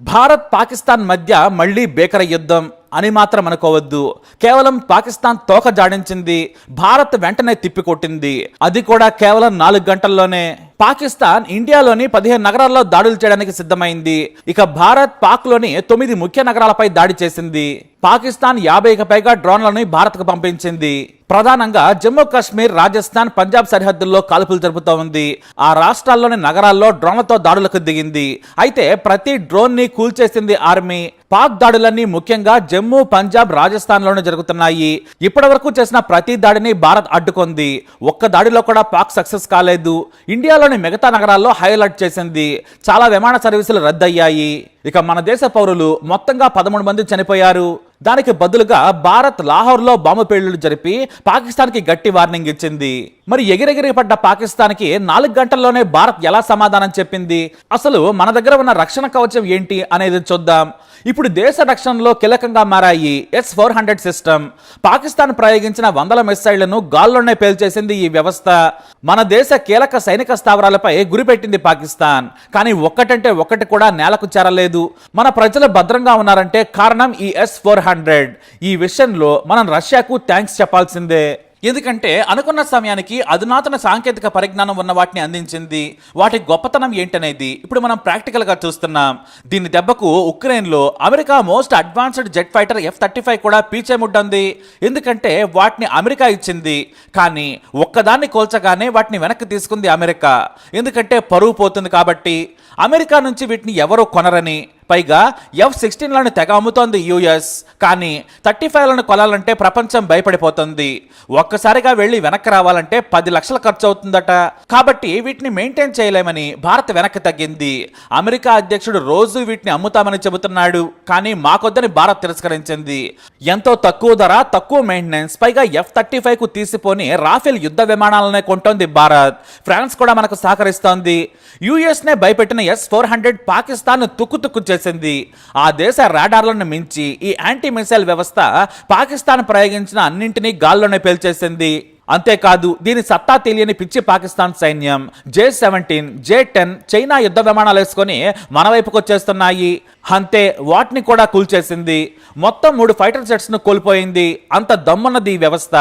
భారత్ పాకిస్తాన్ మధ్య మళ్లీ భీకర యుద్ధం అని మాత్రం అనుకోవద్దు. కేవలం పాకిస్తాన్ తోక జాడించింది, భారత్ వెంటనే తిప్పికొట్టింది. అది కూడా కేవలం 4 గంటల్లోనే. పాకిస్తాన్ ఇండియాలోని 15 నగరాల్లో దాడులు చేయడానికి సిద్ధమైంది. ఇక భారత్ పాక్లోని 9 ముఖ్య నగరాలపై దాడి చేసింది. పాకిస్తాన్ 50కి పైగా డ్రోన్లను భారత్కు పంపించింది. ప్రధానంగా జమ్మూ కాశ్మీర్, రాజస్థాన్, పంజాబ్ సరిహద్దుల్లో కాల్పులు జరుపుతూ ఉంది. ఆ రాష్ట్రాల్లోని నగరాల్లో డ్రోన్లతో దాడులకు దిగింది. అయితే ప్రతి డ్రోన్ ని కూల్చేసింది ఆర్మీ. పాక్ దాడులన్నీ ముఖ్యంగా జమ్మూ, పంజాబ్, రాజస్థాన్ లోనే జరుగుతున్నాయి. ఇప్పటి వరకు చేసిన ప్రతి దాడిని భారత్ అడ్డుకుంది. ఒక్క దాడిలో కూడా పాక్ సక్సెస్ కాలేదు. ఇండియాలోని మిగతా నగరాల్లో హై అలర్ట్ చేసింది. చాలా విమాన సర్వీసులు రద్దయ్యాయి. ఇక మన దేశ పౌరులు మొత్తంగా 13 మంది చనిపోయారు. దానికి బదులుగా భారత్ లాహోర్లో బాంబు పేలుళ్లు జరిపి పాకిస్తాన్కి గట్టి వార్నింగ్ ఇచ్చింది. మరి ఎగిరెగిరి పడ్డ పాకిస్తాన్కి 4 గంటల్లోనే భారత్ ఎలా సమాధానం చెప్పింది? అసలు మన దగ్గర ఉన్న రక్షణ కవచం ఏంటి అనేది చూద్దాం. ఇప్పుడు దేశ రక్షణలో కీలకంగా మారాయి S-400 సిస్టమ్. పాకిస్తాన్ ప్రయోగించిన వందల మిసైళ్లను గాల్లోనే పేల్చేసింది ఈ వ్యవస్థ. మన దేశ కీలక సైనిక స్థావరాలపై గురిపెట్టింది పాకిస్తాన్. కానీ ఒక్కటంటే ఒక్కటి కూడా నేలకు చేరలేదు. మన ప్రజలు భద్రంగా ఉన్నారంటే కారణం ఈ S-400. ఈ విషయంలో మనం రష్యాకు థ్యాంక్స్ చెప్పాల్సిందే. ఎందుకంటే అనుకున్న సమయానికి అధునాతన సాంకేతిక పరిజ్ఞానం ఉన్న వాటిని అందించింది. వాటి గొప్పతనం ఏంటనేది ఇప్పుడు మనం ప్రాక్టికల్ గా చూస్తున్నాం. దీని దెబ్బకు ఉక్రెయిన్లో America most advanced jet fighter F-35 కూడా పీచేముడ్డంది. ఎందుకంటే వాటిని అమెరికా ఇచ్చింది. కానీ ఒక్కదాన్ని కోల్చగానే వాటిని వెనక్కి తీసుకుంది అమెరికా. ఎందుకంటే పరువు పోతుంది కాబట్టి. అమెరికా నుంచి వీటిని ఎవరూ కొనరని, పైగా F-16లను తెగ అమ్ముతోంది యుఎస్. కానీ 35లను కొనాలంటే ప్రపంచం భయపడిపోతుంది. ఒక్కసారిగా వెళ్లి వెనక్కి రావాలంటే 10 లక్షలు ఖర్చు అవుతుందట. కాబట్టి వీటిని మెయింటైన్ చేయలేమని భారత్ వెనక్కి తగ్గింది. అమెరికా అధ్యక్షుడు రోజు వీటిని అమ్ముతామని చెబుతున్నాడు. కానీ మాకొద్దని భారత్ తిరస్కరించింది. ఎంతో తక్కువ ధర, తక్కువ మెయింటెనెన్స్, పైగా F-35కు తీసిపోని రాఫెల్ యుద్ధ విమానాలనే కొంటోంది భారత్. ఫ్రాన్స్ కూడా మనకు సహకరిస్తోంది. యుఎస్ నే భయపెట్టిన S-400 పాకిస్తాన్ తుక్కు చేసింది. ఆ దేశ రాడార్లను మించి ఈ యాంటీ మిసైల్ వ్యవస్థ పాకిస్తాన్ ప్రయోగించిన అన్నింటినీ గాల్లోనే పేల్చేసింది. అంతేకాదు దీని సత్తా తెలియని పిచ్చి పాకిస్తాన్ సైన్యం J-17, J-10 చైనా యుద్ధ విమానాలు వేసుకొని మన వైపుకు వచ్చేస్తున్నాయి. అంతే, వాటిని కూడా కూల్చేసింది. మొత్తం 3 ఫైటర్ జెట్స్ ను కోల్పోయింది. అంత దమ్మున్నది ఈ వ్యవస్థ.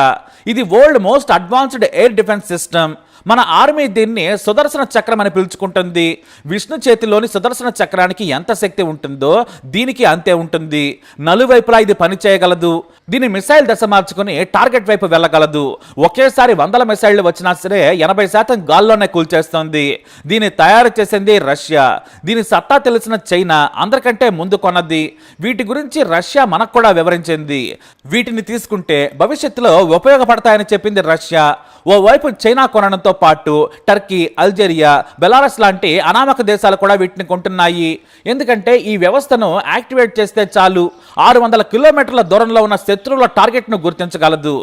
ఇది world most advanced air defence system. మన ఆర్మీ దీన్ని సుదర్శన చక్రం అని పిలుచుకుంటుంది. విష్ణు చేతిలోని సుదర్శన చక్రానికి ఎంత శక్తి ఉంటుందో దీనికి అంతే ఉంటుంది. నలువైపులా ఇది పని చేయగలదు. దీని మిసైల్ దశ మార్చుకుని టార్గెట్ వైపు వెళ్ళగలదు. ఒకేసారి 100 మిసైళ్లు వచ్చినా సరే 80% గాల్లోనే కూల్చేస్తుంది. దీన్ని తయారు చేసింది రష్యా. దీని సత్తా తెలిసిన చైనా అందరికంటే ముందు కొన్నది. వీటి గురించి రష్యా మనకు కూడా వివరించింది. వీటిని తీసుకుంటే భవిష్యత్తులో ఉపయోగపడతాయని చెప్పింది రష్యా. ఓవైపు చైనా కొనడంతో పాటు టర్కీ, అల్జీరియా, బెలారస్ లాంటి అనామక దేశాలు కూడా వీటిని కొంటున్నాయి. ఎందుకంటే ఈ వ్యవస్థను యాక్టివేట్ చేస్తే చాలు 600 కిలోమీటర్ల దూరంలో ఉన్న శత్రువుల టార్గెట్ ను గుర్తించగలదు.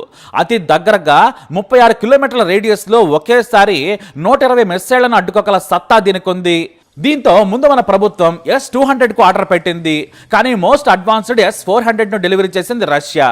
అతి దగ్గరగా 36 కిలోమీటర్ల రేడియస్ లో ఒకేసారి 120 మిసైళ్లను అడ్డుకోగల సత్తా దీనికి ఉంది. దీంతో ముందు మన ప్రభుత్వం S-200 కు ఆర్డర్ పెట్టింది. కానీ మోస్ట్ అడ్వాన్స్డ్ S-400 ను డెలివరీ చేసింది రష్యా.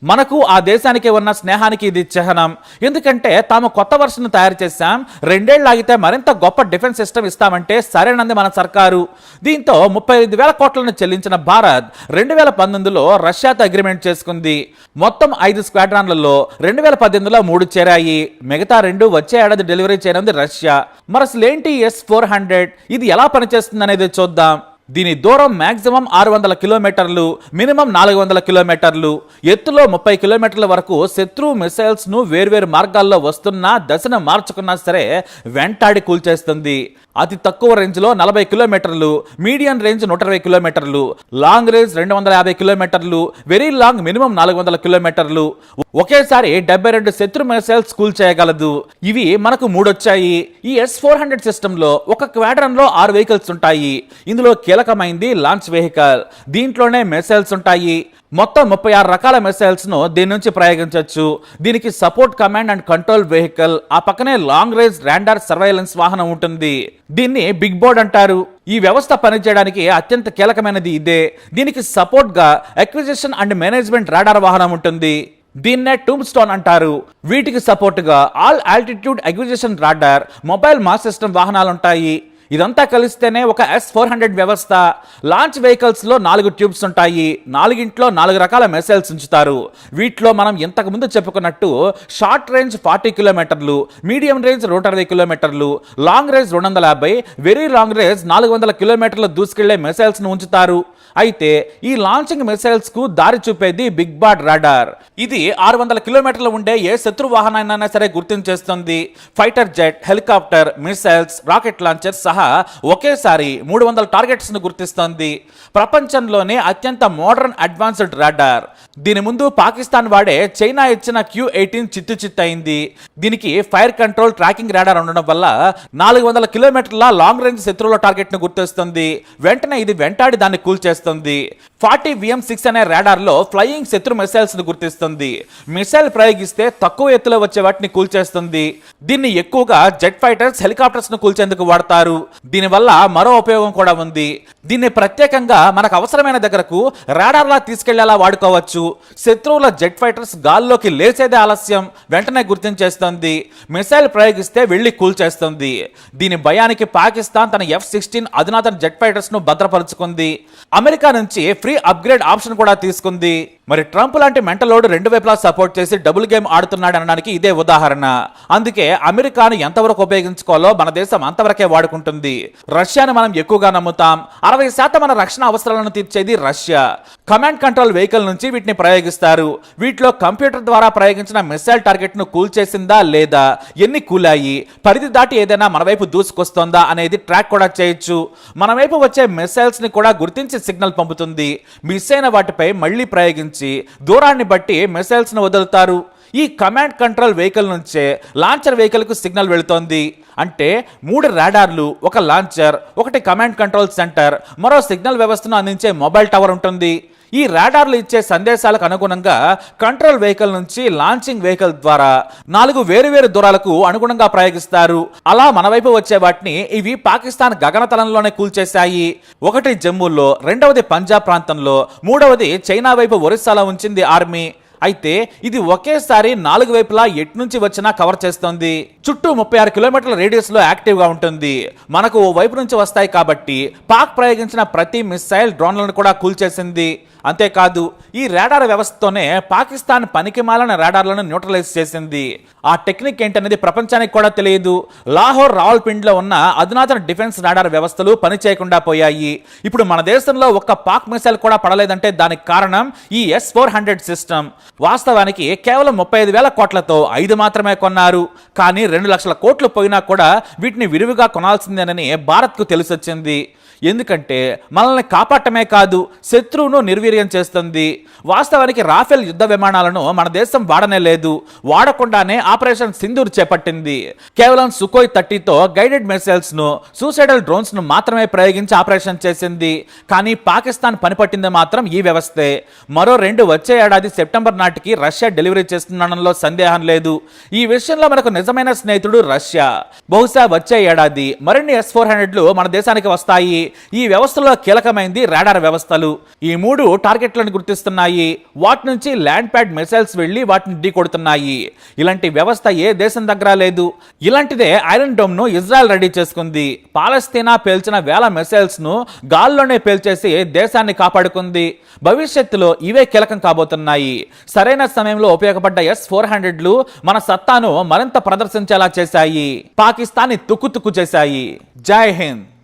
మనకు ఆ దేశానికి ఉన్న స్నేహానికి ఇది చిహ్నం. ఎందుకంటే తాము కొత్త వర్షన్ తయారు చేశాం, 2 ఏళ్ళు ఆగితే మరింత గొప్ప డిఫెన్స్ సిస్టమ్ ఇస్తామంటే సరేనంది మన సర్కారు. దీంతో 35,000 కోట్లను చెల్లించిన భారత్ 2019లో రష్యాతో అగ్రిమెంట్ చేసుకుంది. మొత్తం 5 స్క్వాడ్రాన్లలో 2018లో 3 చేరాయి. మిగతా 2 వచ్చే ఏడాది డెలివరీ చేయనుంది రష్యా. మరి అసలేంటి S-400? ఇది ఎలా పనిచేస్తుంది అనేది చూద్దాం. దీని దూరం మాక్సిమం 600 కిలోమీటర్లు, మినిమం 400 కిలోమీటర్లు. ఎత్తులో 30 కిలోమీటర్ల వరకు శత్రు మిసైల్స్ ను వేర్వేరు మార్గాల్లో వస్తున్నా దశను మార్చుకున్నా సరే వెంటాడి కూల్చేస్తుంది. అతి తక్కువ రేంజ్ లో 40 కిలోమీటర్లు, మీడియం రేంజ్ 120 కిలోమీటర్లు, లాంగ్ రేంజ్ 250 కిలోమీటర్లు, వెరీ లాంగ్ మినిమం 400 కిలోమీటర్లు. ఒకేసారి 72 శత్రు మిసైల్స్ కూల్ చేయగలదు. ఇవి మనకు 3 వచ్చాయి. ఈ S-400 సిస్టమ్ లో ఒక క్వాడ్రన్ లో 6 వెహికల్స్ ఉంటాయి. ఇందులో కీలకమైంది లాంచ్ వెహికల్. దీంట్లోనే మిసైల్స్ ఉంటాయి. మొత్తం 36 రకాల మిసైల్స్ ను దీని నుంచి ప్రయోగించవచ్చు. దీనికి support command and control vehicle, ఆ పక్కనే లాంగ్ రేంజ్ రాడార్ సర్వైలెన్స్ వాహనం ఉంటుంది. దీన్ని బిగ్ బోర్డ్ అంటారు. ఈ వ్యవస్థ పనిచేయడానికి అత్యంత కీలకమైనది ఇదే. దీనికి సపోర్ట్ గా అక్విజిషన్ అండ్ మేనేజ్మెంట్ రాడార్ వాహనం ఉంటుంది. దీన్నే టూమ్ స్టోన్ అంటారు. వీటికి సపోర్ట్ గా all altitude acquisition radar, mobile mass system వాహనాలు ఉంటాయి. ఇదంతా కలిస్తేనే ఒక S-400 వ్యవస్థ. లాంచ్ వెహికల్స్ లో 4 ట్యూబ్స్ ఉంటాయి. 4గింట్లో 4 రకాల మిసైల్స్ ఉంచుతారు. వీటిలో మనం ఇంతకు ముందు చెప్పుకున్నట్టు షార్ట్ రేంజ్ 40 కిలోమీటర్లు, మీడియం రేంజ్ 120 కిలోమీటర్లు, long range 250, very long range 400 కిలోమీటర్లు దూసుకెళ్లే మిసైల్స్ ను ఉంచుతారు. అయితే ఈ లాంచింగ్ మిసైల్స్ కు దారి చూపేది బిగ్ బార్డ్ రాడార్. ఇది 600 కిలోమీటర్లు ఉండే ఏ శత్రు వాహనాన్నైనా సరే గుర్తించేస్తుంది. Fighter jet, helicopter, missiles, rocket launcher సహా ఒకేసారి 300 టార్గెట్స్ ను గుర్తిస్తోంది. ప్రపంచంలోనే అత్యంత మోడర్న్ అడ్వాన్స్డ్ రాడార్. దీని ముందు పాకిస్తాన్ వాడే చైనా ఇచ్చిన Q-18 చిత్తయింది. దీనికి ఫైర్ కంట్రోల్ ట్రాకింగ్ రాడార్ ఉండడం వల్ల 400 కిలోమీటర్ల లాంగ్ రేంజ్ శత్రువుల టార్గెట్ ను గుర్తిస్తుంది. వెంటనే ఇది వెంటాడి దాన్ని కూల్చేస్తుంది. 40 VM6 అనే రాడార్ లో ఫ్లయింగ్ శత్రు మిసైల్స్ ను గుర్తిస్తుంది. మిసైల్ ప్రయోగిస్తే తక్కువ ఎత్తులో వచ్చే వాటిని కూల్చేస్తుంది. దీన్ని ఎక్కువగా జెట్ ఫైటర్స్, హెలికాప్టర్స్ ను కూల్చేందుకు వాడతారు. దీనివల్ల మరో ఉపయోగం కూడా ఉంది. దీన్ని ప్రత్యేకంగా మనకు అవసరమైన దగ్గరకు రాడార్ లా తీసుకెళ్లేలా వాడుకోవచ్చు. శత్రువుల జెట్ ఫైటర్స్ గాల్లోకి లేచేదే ఆలస్యం, వెంటనే గుర్తించేస్తుంది. మిసైల్ ప్రయోగిస్తే వెళ్లి కూల్చేస్తుంది. దీని భయానికి పాకిస్తాన్ తన F-16 అధునాతన జెట్ ఫైటర్స్ ను భద్రపరుచుకుంది. అమెరికా నుంచి ఫ్రీ అప్గ్రేడ్ ఆప్షన్ కూడా తీసుకుంది. మరి ట్రంప్ లాంటి మెంటలోడు 2 వైపులా సపోర్ట్ చేసి డబుల్ గేమ్ ఆడుతున్నాడు అనడానికి ఇదే ఉదాహరణ. అందుకే అమెరికాను ఎంతవరకు ఉపయోగించుకోవాలో మన దేశం అంతవరకే వాడుకుంటుంది. రష్యాను మనం ఎక్కువగా నమ్ముతాం. 60% మన రక్షణ అవసరాలను తీర్చేది రష్యా. కమాండ్ కంట్రోల్ వెహికల్ నుంచి వీటిని ప్రయోగిస్తారు. వీటిలో కంప్యూటర్ ద్వారా ప్రయోగించిన మిసైల్ టార్గెట్ ను కూల్చేసిందా లేదా, ఎన్ని కూలాయి, పరిధి దాటి ఏదైనా మన వైపు దూసుకొస్తోందా అనేది ట్రాక్ కూడా చేయొచ్చు. మన వైపు వచ్చే మిసైల్స్ ని కూడా గుర్తించి సిగ్నల్ పంపుతుంది. మిస్ అయిన వాటిపై మళ్లీ ప్రయోగించి దూరాన్ని బట్టి మిసైల్స్ ను వదులుతారు. ఈ కమాండ్ కంట్రోల్ వెహికల్ నుంచే లాంచర్ వెహికల్ కు సిగ్నల్ వెళుతోంది. అంటే 3 రాడార్లు, ఒక లాంచర్, ఒకటి కమాండ్ కంట్రోల్ సెంటర్, మరో సిగ్నల్ వ్యవస్థను అందించే మొబైల్ టవర్ ఉంటుంది. ఈ రాడార్లు ఇచ్చే సందేశాలకు అనుగుణంగా కంట్రోల్ వెహికల్ నుంచి లాంచింగ్ వెహికల్ ద్వారా 4 వేరువేరు దూరాలకు అనుగుణంగా ప్రయోగిస్తారు. అలా మన వైపు వచ్చే వాటిని ఇవి పాకిస్తాన్ గగనతలంలోనే కూల్చేశాయి. ఒకటి జమ్మూలో, రెండవది పంజాబ్ ప్రాంతంలో, మూడవది చైనా వైపు ఒరిస్సాలో ఉంచింది ఆర్మీ. అయితే ఇది ఒకేసారి 4 వైపులా ఎటు నుంచి వచ్చినా కవర్ చేస్తుంది. చుట్టూ 36 కిలోమీటర్ల రేడియస్ లో యాక్టివ్ గా ఉంటుంది. మనకు ఓ వైపు నుంచి వస్తాయి కాబట్టి పాక్ ప్రయోగించిన ప్రతి మిసైల్ డ్రోన్లను కూడా కూల్చేసింది. అంతేకాదు ఈ రాడార్ వ్యవస్థతోనే పాకిస్తాన్ పనికిమాలిన రాడార్లను న్యూట్రలైజ్ చేసింది. ఆ టెక్నిక్ ఏంటనేది ప్రపంచానికి కూడా తెలియదు. లాహోర్, రావల్పిండిలో ఉన్న అధునాతన డిఫెన్స్ రాడార్ వ్యవస్థలు పనిచేయకుండా పోయాయి. ఇప్పుడు మన దేశంలో ఒక్క పాక్ మిసైల్ కూడా పడలేదంటే దానికి కారణం ఈ S-400 సిస్టమ్. వాస్తవానికి కేవలం 35,000 కోట్లతో 5 మాత్రమే కొన్నారు. కానీ 2 లక్షల కోట్లు పోయినా కూడా వీటిని విరివిగా కొనాల్సిందేనని భారత్కు తెలిసొచ్చింది. ఎందుకంటే మనల్ని కాపాడటమే కాదు, శత్రువును నిర్వీర్యం చేస్తుంది. వాస్తవానికి రాఫెల్ యుద్ధ విమానాలను మన దేశం వాడనే లేదు. వాడకుండానే ఆపరేషన్ సింధూర్ చేపట్టింది. కేవలం సుఖోయ్ 30తో గైడెడ్ మిసైల్స్ ను, సూసైడల్ డ్రోన్స్ ను మాత్రమే ప్రయోగించి ఆపరేషన్ చేసింది. కానీ పాకిస్తాన్ పనిపట్టింది మాత్రం ఈ వ్యవస్థే. మరో 2 వచ్చే ఏడాది సెప్టెంబర్ నాటికి రష్యా డెలివరీ చేస్తుండడంలో సందేహం లేదు. ఈ విషయంలో మనకు నిజమైన స్నేహితుడు రష్యా. బహుశా వచ్చే ఏడాది మరిన్ని S-400లు మన దేశానికి వస్తాయి. ఈ వ్యవస్థలో కీలకమైంది రాడార్ వ్యవస్థలు. ఈ 3 టార్గెట్లను గుర్తిస్తున్నాయి. వాటి నుంచి ల్యాండ్ ప్యాడ్ మిసైల్స్ వెళ్లి వాటిని ఢీకొడుతున్నాయి. ఇలాంటి వ్యవస్థ ఏ దేశం దగ్గర లేదు. ఇలాంటిదే ఐరన్ డోమ్ ను ఇజ్రాయెల్ రెడీ చేసుకుంది. పాలస్తీనా పేల్చిన వేల మిసైల్స్ ను గాల్లోనే పేల్చేసి దేశాన్ని కాపాడుకుంది. భవిష్యత్తులో ఇవే కీలకం కాబోతున్నాయి. సరైన సమయంలో ఉపయోగపడ్డ S-400లు మన సత్తాను మరింత ప్రదర్శించేలా చేశాయి. పాకిస్తాన్ తుక్కు చేశాయి. జై హింద్.